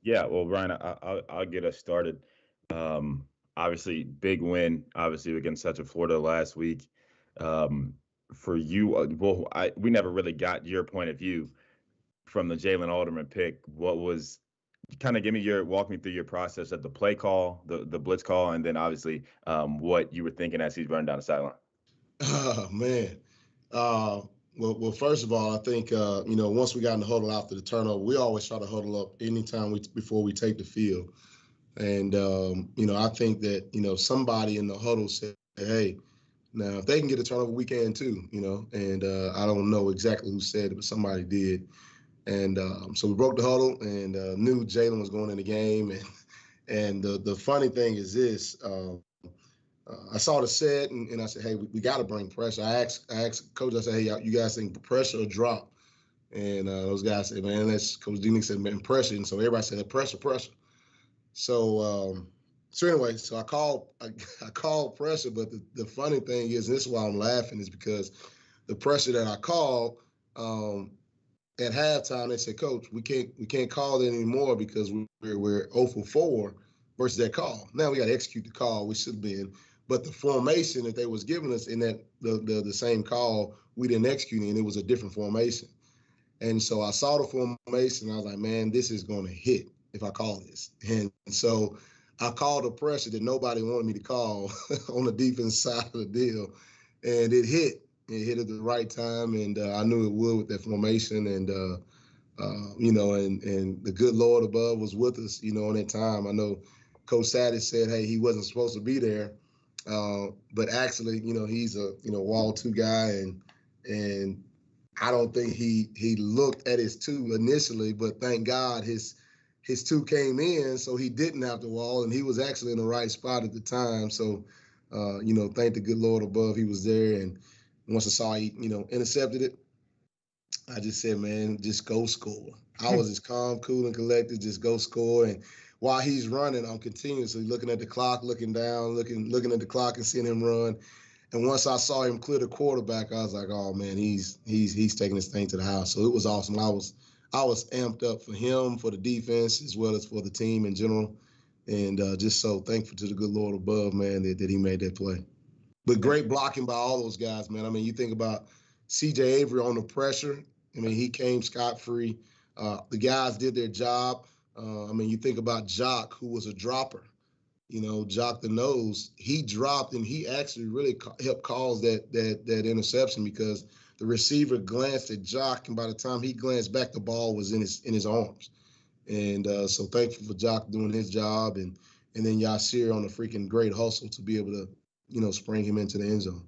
Yeah, well, Brian, I'll get us started. Um, Obviously, big win, obviously against Central Florida last week. Um, for you, we never really got your point of view from the Jalen Alderman pick. What was kind of walk me through your process of the play call, the blitz call, and then obviously what you were thinking as he's running down the sideline. Oh man. Uh, well, first of all, I think once we got in the huddle after the turnover, we always try to huddle up anytime before we take the field. And I think that somebody in the huddle said, "Hey, now if they can get a turnover, we can too." And I don't know exactly who said it, but somebody did. And so we broke the huddle and knew Jalen was going in the game. And the funny thing is this. I saw the set and I said, hey, we got to bring pressure. I asked coach, I said, hey, you guys think pressure or drop? And those guys said, man, that's Coach D said, man, pressure. And so everybody said, pressure, pressure. So anyway, so I called pressure, but the funny thing is, and this is why I'm laughing, is because the pressure that I called at halftime, they said, Coach, we can't call it anymore because we're 0 for 4 versus that call. Now we got to execute the call, which should have been. But the formation that they was giving us in that the same call, we didn't execute it, and it was a different formation. And so I saw the formation, and I was like, man, this is going to hit if I call this. And so I called a pressure that nobody wanted me to call on the defense side of the deal, and it hit. It hit at the right time, and I knew it would with that formation. And and the good Lord above was with us, on that time. I know Coach Sadis said, hey, he wasn't supposed to be there, but actually, he's a wall two guy, and I don't think he looked at his two initially, but thank God his two came in, so he didn't have the wall, and he was actually in the right spot at the time. So, thank the good Lord above, he was there. And once I saw he, intercepted it, I just said, man, just go score. I was as calm, cool, and collected, just go score. And while he's running, I'm continuously looking at the clock, looking down, looking at the clock and seeing him run. And once I saw him clear the quarterback, I was like, oh man, he's taking this thing to the house. So it was awesome. I was amped up for him, for the defense, as well as for the team in general. And just so thankful to the good Lord above, man, that he made that play. But great blocking by all those guys, man. I mean, you think about C.J. Avery on the pressure. I mean, he came scot-free. The guys did their job. You think about Jock, who was a dropper. Jock the nose, he dropped and he actually really helped cause that interception because the receiver glanced at Jock, and by the time he glanced back, the ball was in his arms. And so thankful for Jock doing his job, and then Yasir on a freaking great hustle to be able to spring him into the end zone.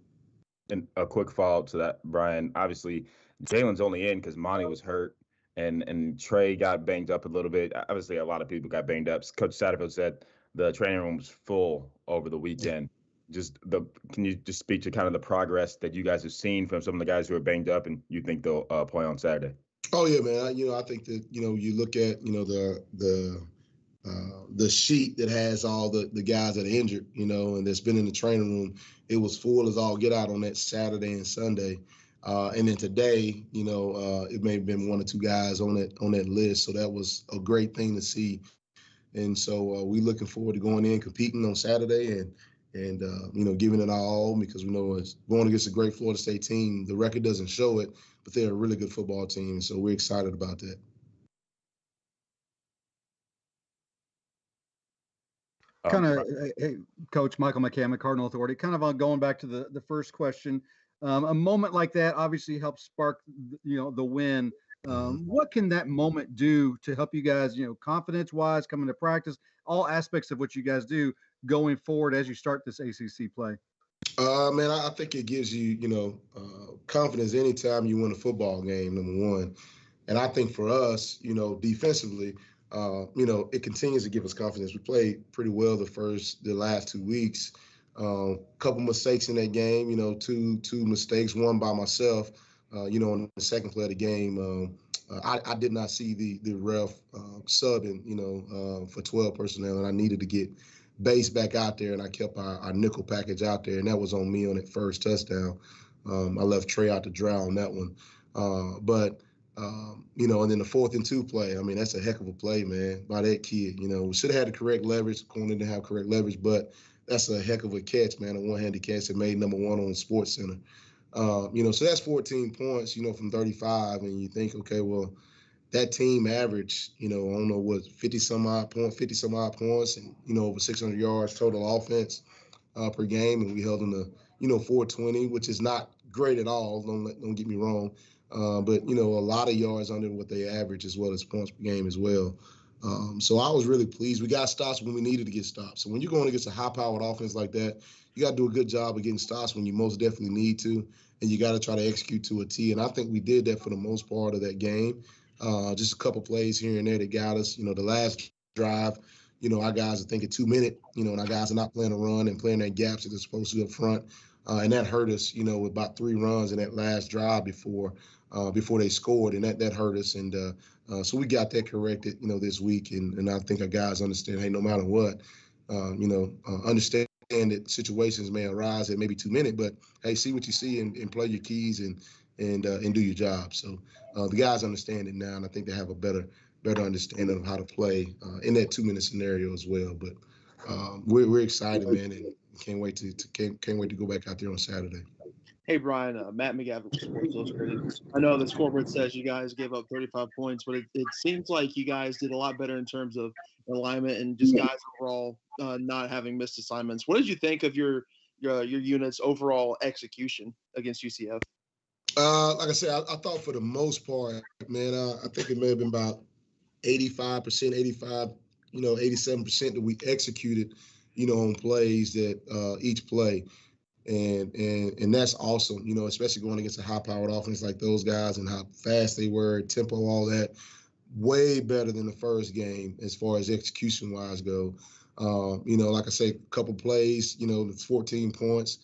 And a quick follow up to that, Brian. Obviously, Jalen's only in because Monty was hurt, and Trey got banged up a little bit. Obviously, a lot of people got banged up. Coach Satterfield said the training room was full over the weekend. Can you just speak to kind of the progress that you guys have seen from some of the guys who are banged up, and you think they'll play on Saturday? Oh yeah, man. I think that you look at the sheet that has all the guys that are injured, and that's been in the training room. It was full as all get out on that Saturday and Sunday. And then today, it may have been one or two guys on that list. So that was a great thing to see. And so we're looking forward to going in, competing on Saturday, and giving it our all, because we know it's going against a great Florida State team. The record doesn't show it, but they're a really good football team. So we're excited about that. Kind of, hey, Coach Michael McCammon, Cardinal Authority, kind of on going back to the first question. A moment like that obviously helps spark, the win. What can that moment do to help you guys, confidence-wise, coming to practice, all aspects of what you guys do going forward as you start this ACC play? Man, I think it gives you, confidence anytime you win a football game, number one. And I think for us, defensively, it continues to give us confidence. We played pretty well the last 2 weeks. Couple mistakes in that game, two mistakes, one by myself, on the second play of the game. I did not see the ref subbing, for 12 personnel, and I needed to get base back out there, and I kept our nickel package out there, and that was on me on that first touchdown. I left Trey out to dry on that one. But And then the 4th and 2 play. I mean, that's a heck of a play, man, by that kid. We should have had the correct leverage. Corner didn't have correct leverage, but that's a heck of a catch, man. A one-handed catch that made number 1 on Sports Center. So that's 14 points, from 35, and you think, okay, well, that team average, I don't know what, 50 some odd points, and over 600 yards total offense per game, and we held them to 420, which is not great at all. Don't get me wrong, but a lot of yards under what they average as well as points per game as well. So I was really pleased. We got stops when we needed to get stops. So when you're going against a high-powered offense like that, you got to do a good job of getting stops when you most definitely need to, and you got to try to execute to a T. And I think we did that for the most part of that game. Just a couple plays here and there that got us. The last drive, our guys are thinking 2 minute, and our guys are not playing a run and playing their gaps that they're supposed to up front. And that hurt us, with about 3 runs in that last drive before they scored, and that hurt us. And so we got that corrected, this week. And I think our guys understand, hey, no matter what, understand that situations may arise at maybe 2 minutes, but hey, see what you see and play your keys and do your job. So the guys understand it now, and I think they have a better understanding of how to play in that 2 minute scenario as well. But we're excited, man, and can't wait to go back out there on Saturday. Hey, Bryan, Matt McGavin with Sports Illustrated. I know the scoreboard says you guys gave up 35 points, but it seems like you guys did a lot better in terms of alignment and just guys overall not having missed assignments. What did you think of your unit's overall execution against UCF? Like I said, I thought for the most part, man, I think it may have been about 85%, 87% that we executed, on plays that each play. And that's awesome, especially going against a high-powered offense like those guys and how fast they were, tempo, all that. Way better than the first game as far as execution-wise go. Like I say, a couple plays, it's 14 points.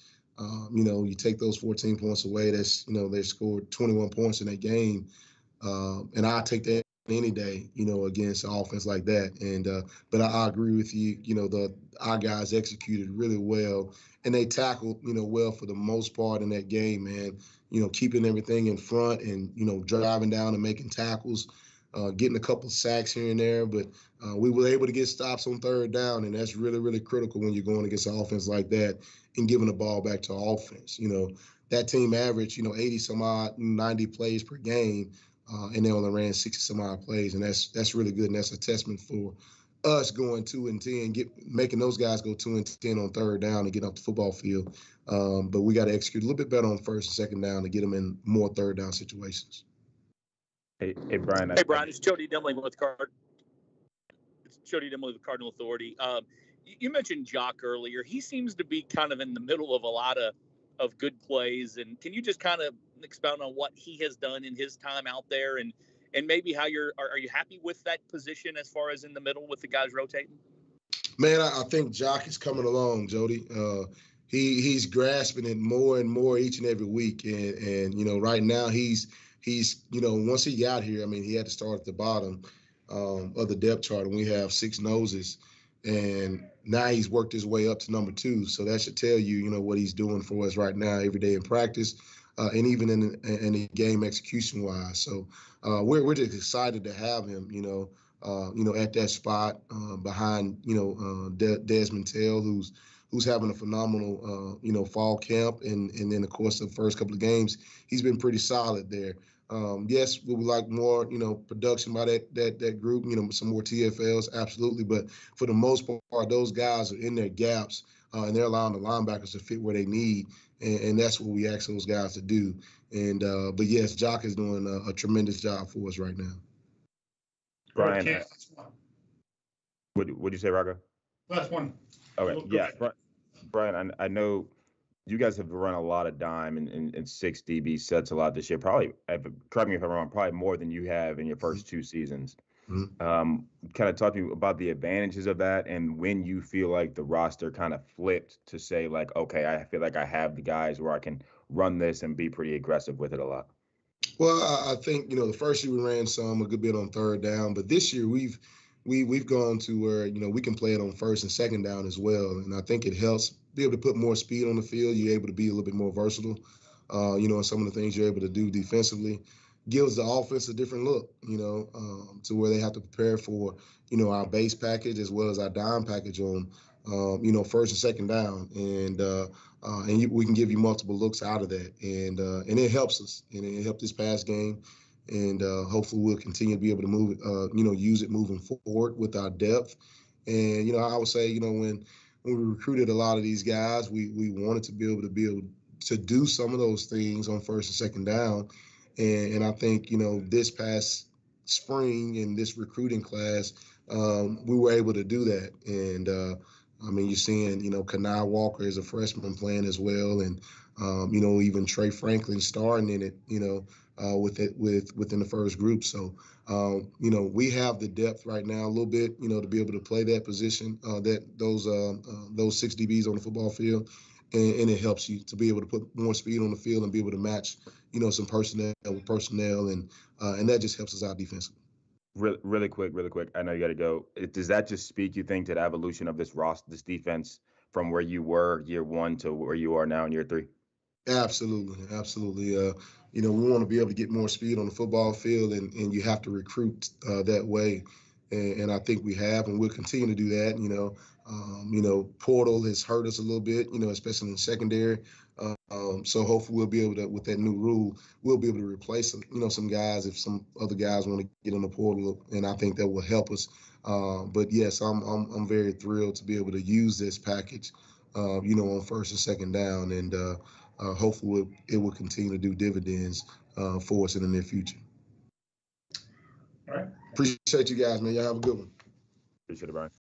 You take those 14 points away, that's, they scored 21 points in that game. And I take that any day, against an offense like that. And but I agree with you, our guys executed really well, and they tackled, well for the most part in that game, man. Keeping everything in front and, driving down and making tackles, getting a couple sacks here and there. But we were able to get stops on 3rd down, and that's really, really critical when you're going against an offense like that and giving the ball back to offense. That team averaged, 80 some odd, 90 plays per game. And they only ran 60 some odd plays, and that's really good, and that's a testament for us going 2-10, making those guys go 2-10 on 3rd down and get off the football field. But we got to execute a little bit better on 1st and 2nd down to get them in more 3rd down situations. Hey, Bryan. Hey, Bryan. It's Jody Dimling with Cardinal Authority. You mentioned Jock earlier. He seems to be kind of in the middle of a lot of good plays, and can you just kind of expound on what he has done in his time out there, and maybe how are you happy with that position as far as in the middle with the guys rotating? Man, I think Jock is coming along, Jody. He's grasping it more and more each and every week, and right now he's once he got here, I mean, he had to start at the bottom of the depth chart, and we have 6 noses. And now he's worked his way up to number 2. So that should tell you, what he's doing for us right now, every day in practice, and even in the game execution wise. So we're just excited to have him, at that spot behind, Desmond Tell, who's having a phenomenal, fall camp. And then, of course, the first couple of games, he's been pretty solid there. Yes, we would like more, production by that group, some more TFLs, absolutely. But for the most part, those guys are in their gaps, and they're allowing the linebackers to fit where they need, and that's what we ask those guys to do. And but yes, Jock is doing a tremendous job for us right now. Bryan, what'd you say, Rocco? Last one. Okay, yeah, Bryan, I know you guys have run a lot of dime and 6 DB sets a lot this year. Probably, correct me if I'm wrong, probably more than you have in your first 2 seasons. Mm-hmm. Kind of talk to you about the advantages of that, and when you feel like the roster kind of flipped to say, like, okay, I feel like I have the guys where I can run this and be pretty aggressive with it a lot. Well, I think, the first year we ran a good bit on 3rd down, but this year we've gone to where, we can play it on 1st and 2nd down as well. And I think it helps be able to put more speed on the field. You're able to be a little bit more versatile, in some of the things you're able to do defensively. gives the offense a different look, to where they have to prepare for, our base package as well as our dime package on, first and second down, and we can give you multiple looks out of that, and it helps us, and it helped this past game, and hopefully we'll continue to be able to move, use it moving forward with our depth, and I would say, when we recruited a lot of these guys, we wanted to be able to do some of those things on first and second down. And I think, this past spring in this recruiting class, we were able to do that. And I mean, you're seeing, Kanai Walker is a freshman playing as well. And, even Trey Franklin starting in it, within the first group. So, we have the depth right now a little bit, to be able to play that position, those 6 DBs on the football field. And it helps you to be able to put more speed on the field and be able to match, some personnel with personnel, and that just helps us out defensively. Really quick. I know you got to go. Does that just speak, you think, to the evolution of this defense from where you were year 1 to where you are now in year 3? Absolutely. We want to be able to get more speed on the football field, and you have to recruit that way. And I think we have, and we'll continue to do that. Portal has hurt us a little bit, especially in secondary. So hopefully we'll be able to, with that new rule, we'll be able to replace some guys if some other guys want to get on the portal, and I think that will help us. But yes, I'm very thrilled to be able to use this package, on first and second down, and hopefully it will continue to do dividends for us in the near future. All right. Appreciate you guys, man. Y'all have a good one. Appreciate it, Bryan.